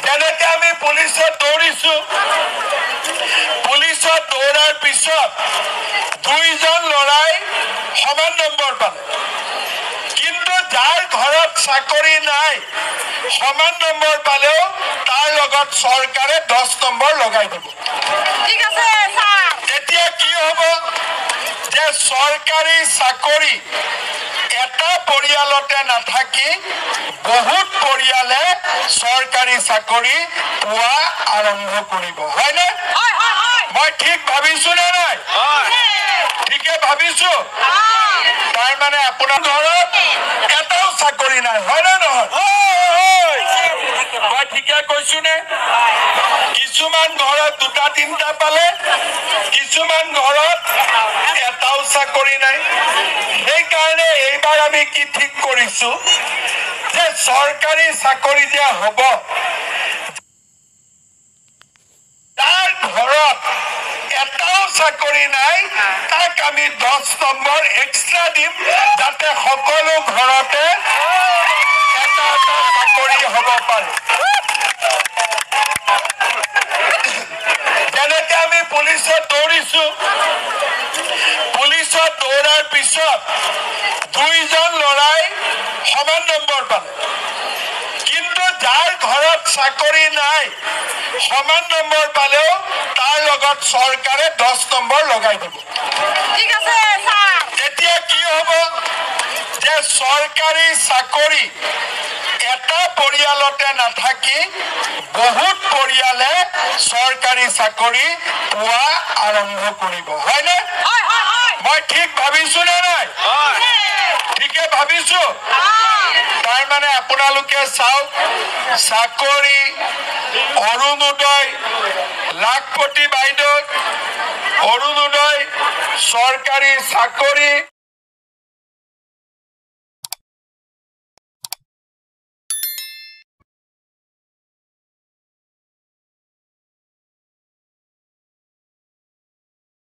যেনেকে আমি পুলিচত দৌৰিছো, পুলিচত দৌৰাৰ পিছত দুইজন ল'ৰাই সমান নম্বৰ পালে, কিন্তু যাৰ ঘৰত চাকৰি নাই সমান নম্বৰ পালেও তাৰ লগত চৰকাৰে 10 নম্বৰ লগাই দিব। ঠিক আছে স্যাৰ। তেতিয়া কি হ'ব যে চৰকাৰী চাকৰি এটা পৰিয়ালতে নাথাকি বহুত পৰিয়ালে চৰকাৰী চাকৰি পোৱা আৰম্ভ কৰিব, হয়নে? হয় হয় হয়। মই ঠিক ভাবিছো নে নাই? ঠিকে ভাবিছো। তাৰ মানে আপোনাৰ ঘৰত এটাও চাকৰি নাই, হয় নে নহয়? মই ঠিকে কৈছো নে? কিছুমান ঘৰত দুটা তিনটা পালে, কিছুমান ঘৰত এটাও চাকৰি নাই। সেইকাৰণে এইবাৰ আমি কি ঠিক কৰিছো যে চৰকাৰী চাকৰি যে হ'ব, যাৰ ঘৰত এটাও চাকৰি নাই তাক আমি 10 নম্বৰ এক্সট্ৰা দিম, যাতে সকলো ঘৰতে এটা চাকৰি হ'ব পাৰে। যেনেকে আমি পুলিচত দৌৰিছো, পুলিচত দৌৰাৰ পিছত দুইজন ল'ৰাই সমান নম্বৰ পালে, কিন্তু যাৰ ঘৰত চাকৰি নাই সমান নম্বৰ পালেও তাৰ লগত চৰকাৰে 10 নম্বৰ লগাই দিব। ঠিক আছে স্যাৰ। তেতিয়া কি হ'ব যে চৰকাৰী চাকৰি এটা পৰিয়ালতে নাথাকি বহুত পৰিয়ালে চৰকাৰী চাকৰি পোৱা আৰম্ভ কৰিব, হয়নে? হয় হয় হয়। মই ঠিক ভাবিছো নে নাই? ঠিকে ভাবিছো। তাৰ মানে আপোনালোকে চাওক, চাকৰি, অৰুণোদয়, লাখপতি বাইদেউ, অৰুণোদয়, চৰকাৰী চাকৰি